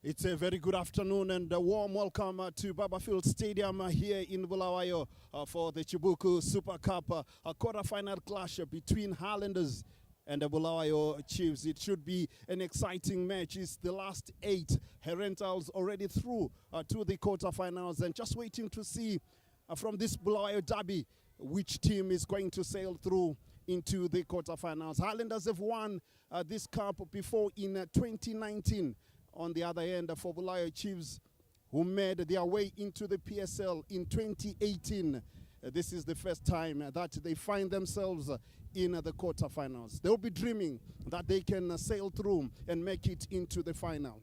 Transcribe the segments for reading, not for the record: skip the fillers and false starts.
It's a very good afternoon and a warm welcome to Barbourfields Stadium here in Bulawayo for the CHIBUKU Super Cup, a quarter-final clash between Highlanders and the Bulawayo Chiefs. It should be an exciting match. It's the last 8 Herentals already through to the quarterfinals, and just waiting to see from this Bulawayo derby which team is going to sail through into the quarterfinals. Highlanders have won this cup before in 2019. On the other end, for Bulawayo Chiefs, who made their way into the PSL in 2018. This is the first time that they find themselves in the quarterfinals. They'll be dreaming that they can sail through and make it into the final.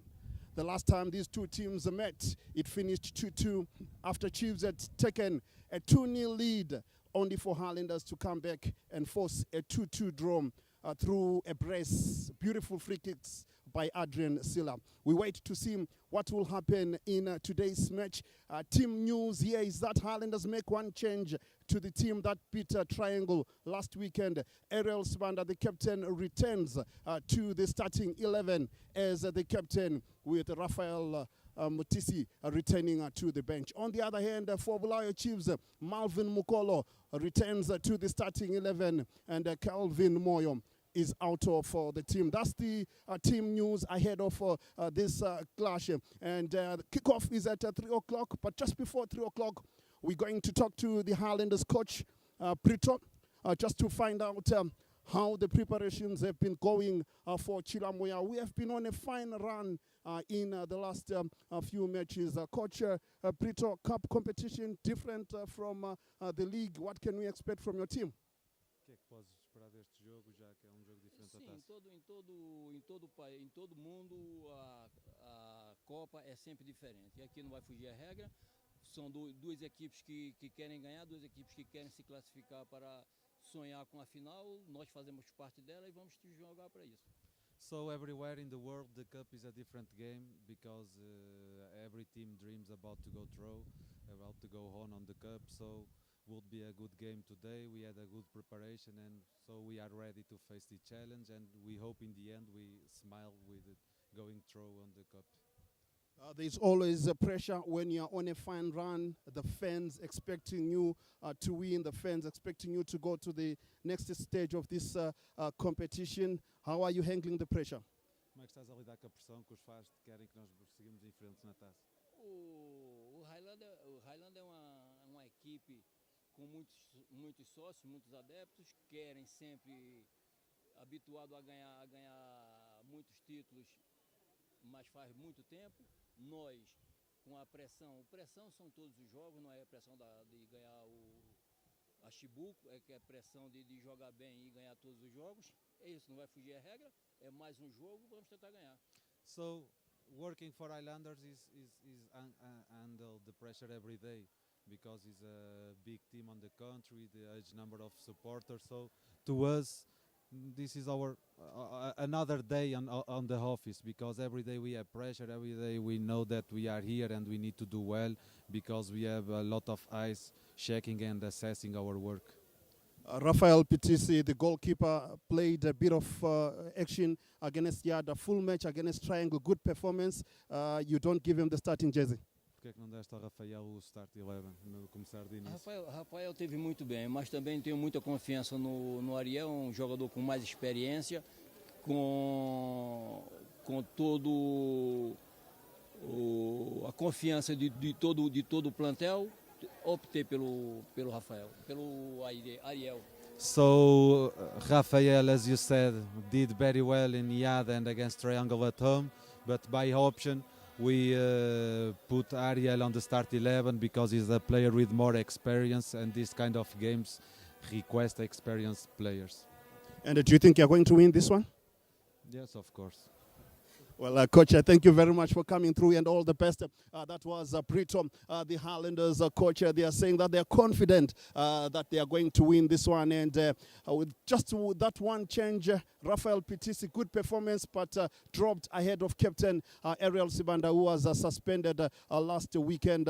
The last time these two teams met, it finished 2-2 after Chiefs had taken a 2-0 lead, only for Highlanders to come back and force a 2-2 draw through a brace. Beautiful free kicks by Adrian Silla. We wait to see what will happen in today's match. Team news here is that Highlanders make one change to the team that beat Triangle last weekend. Ariel Sibanda, the captain, returns to the starting 11 as the captain, with Rafael Mutisi returning to the bench. On the other hand, for Bulawayo Chiefs, Malvin Mukolo returns to the starting 11, and Calvin Moyo is out for the team. That's the team news ahead of this clash. And the kickoff is at 3 o'clock, but just before 3 o'clock, we're going to talk to the Highlanders coach, Prito, just to find out how the preparations have been going for Chilamoya. We have been on a fine run in the last few matches. Coach Prito, cup competition different from the league. What can we expect from your team? O que é que podes esperar deste jogo, já que é jogo diferente da taça? Em todo mundo a Copa é sempre diferente. E aqui não vai fugir a regra. São duas equipes que querem ganhar, duas equipes que querem se classificar para sonhar com a final. Nós fazemos parte dela e vamos jogar para isso. So everywhere in the world the cup is a different game, because every team dreams about to go through, about to go on the cup. So would be a good game today. We had a good preparation, and so we are ready to face the challenge, and we hope in the end we smile with it going through on the cup. There's always a pressure when you're on a fine run. The fans expecting you to win, the fans expecting you to go to the next stage of this competition. How are you handling the pressure? Como é que estás a lidar com a pressão que os fãs querem que nós seguimos em frente na taça? O Highlander é uma equipe com muitos sócios, muitos adeptos, querem sempre, habituado a ganhar muitos títulos, mas faz muito tempo. Nós, com a pressão são todos os jogos, não é a pressão de ganhar a CHIBUKU, é que é a pressão de jogar bem e ganhar todos os jogos. É isso, não vai fugir a regra, é mais um jogo, vamos tentar ganhar. So working for Highlanders is handle the pressure every day, because it's a big team on the country, the huge number of supporters. So to us, this is our another day on the office, because every day we have pressure, every day we know that we are here and we need to do well, because we have a lot of eyes checking and assessing our work. Rafael Pitisi, the goalkeeper, played a bit of action against Yard, a full match against Triangle, good performance. You don't give him the starting jersey. Por que é que não deste ao Rafael o start 11 no começar de início? Rafael teve muito bem, mas também tenho muita confiança no Ariel, um jogador com mais experiência, com todo a confiança de todo o plantel. Optei pelo Rafael, pelo Ariel. So Rafael, as you said, did very well in Yad and against Triangle at home, but by option we put Ariel on the start 11 because he's a player with more experience, and this kind of games request experienced players. And do you think you're going to win this one? Yes, of course. Well, Coach, thank you very much for coming through, and all the best. That was Prito, the Highlanders coach. They are saying that they are confident that they are going to win this one. And with just that one change, Rafael Pitisi, good performance, but dropped ahead of captain Ariel Sibanda, who was suspended last weekend.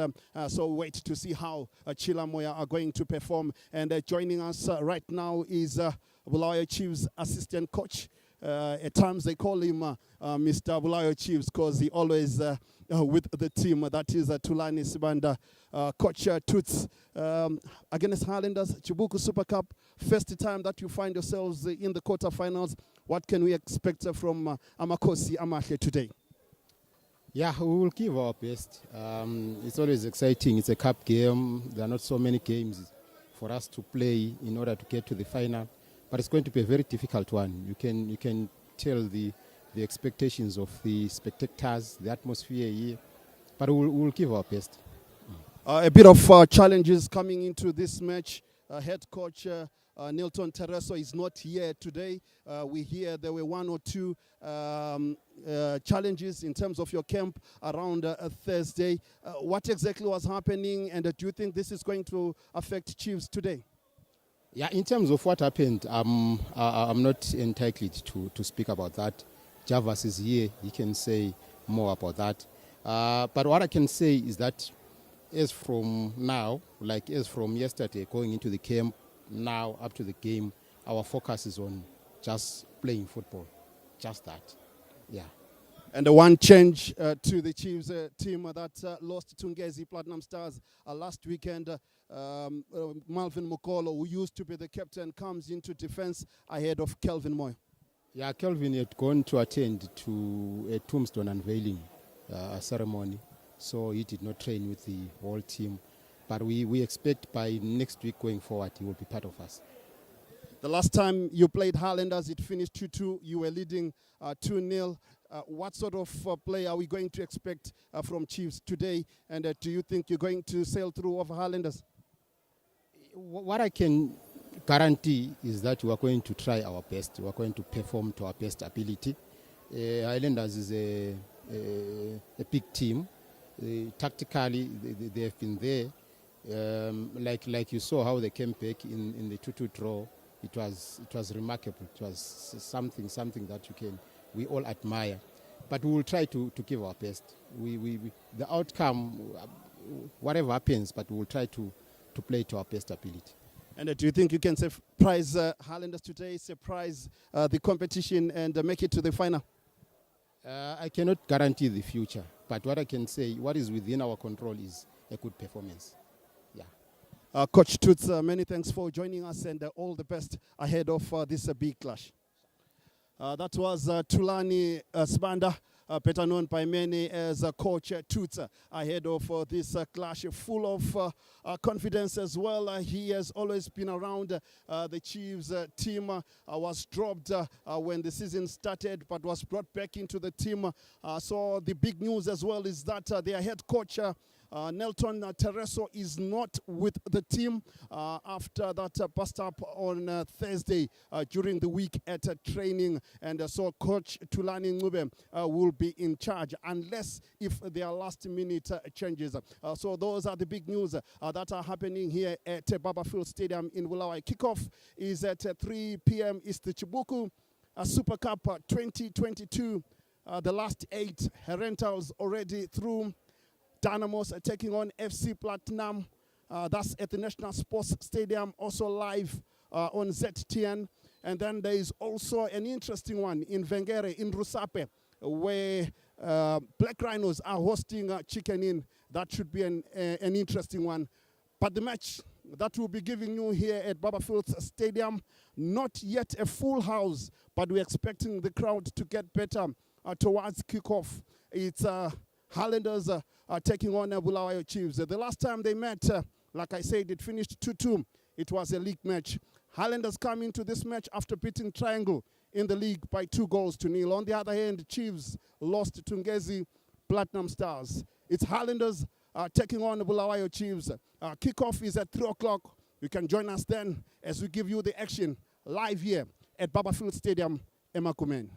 So wait to see how Chilamoya are going to perform. And joining us right now is Bulawayo Chiefs assistant coach, At times they call him Mr. Bulawayo Chiefs because he always with the team. That is Tulani Sibanda, Coach Toots. Against Highlanders, CHIBUKU Super Cup, first time that you find yourselves in the quarterfinals. What can we expect from Amakosi Amahle today? Yeah, we will give our best. It's always exciting. It's a cup game. There are not so many games for us to play in order to get to the final. But it's going to be a very difficult one. You can tell the expectations of the spectators, the atmosphere here. But we'll give our best. A bit of challenges coming into this match. Head coach Nilton Tereso is not here today. We hear there were one or two challenges in terms of your camp around Thursday. What exactly was happening, and do you think this is going to affect Chiefs today? Yeah, in terms of what happened, I'm not entitled to speak about that. Javas is here. He can say more about that. But what I can say is that as from now, like as from yesterday, going into the camp, now up to the game, our focus is on just playing football. Just that. Yeah. And the one change to the Chiefs team that lost Tungezi Platinum Stars last weekend, Malvin Mukolo, who used to be the captain, comes into defense ahead of Kelvin Moy. Yeah, Kelvin had gone to attend to a tombstone unveiling ceremony, so he did not train with the whole team. But we expect by next week going forward, he will be part of us. The last time you played Highlanders, it finished 2-2. You were leading 2-0. What sort of play are we going to expect from Chiefs today? And do you think you're going to sail through over Highlanders? What I can guarantee is that we are going to try our best. We are going to perform to our best ability. Highlanders is a big team. Tactically, they have been there. Like you saw how they came back in the 2-2 draw. It was remarkable. It was something that we all admire. But we will try to give our best. The outcome, whatever happens, but we will try to play to our best ability. And do you think you can surprise Highlanders today, surprise the competition and make it to the final? I cannot guarantee the future, but what I can say, what is within our control is a good performance. Yeah. Coach Toots, many thanks for joining us, and all the best ahead of this big clash. That was Tulani Sibanda, better known by many as Coach Toots, ahead of this clash, full of confidence as well. He has always been around the Chiefs team, was dropped when the season started, but was brought back into the team. So the big news as well is that their head coach, Nelton Tereso, is not with the team after that bust up on Thursday during the week at training. And so Coach Tulani Ngube will be in charge unless if there are last-minute changes. So those are the big news that are happening here at Barbourfields Stadium in Bulawayo. Kickoff is at 3 p.m. It's the CHIBUKU Super Cup 2022. The last 8 rentals already through. Dynamos are taking on FC Platinum. That's at the National Sports Stadium, also live on ZTN. And then there is also an interesting one in Vengere, in Rusape, where Black Rhinos are hosting Chicken Inn. That should be an interesting one. But the match that we'll be giving you here at Barbourfields Stadium, not yet a full house, but we're expecting the crowd to get better towards kickoff. It's Highlanders are taking on Bulawayo Chiefs. The last time they met, like I said, it finished 2-2. It was a league match. Highlanders come into this match after beating Triangle in the league by 2-0. On the other hand, Chiefs lost to Tungezi Platinum Stars. It's Highlanders taking on Bulawayo Chiefs. Kickoff is at 3 o'clock. You can join us then as we give you the action live here at Barbourfields Stadium, Emakumeni.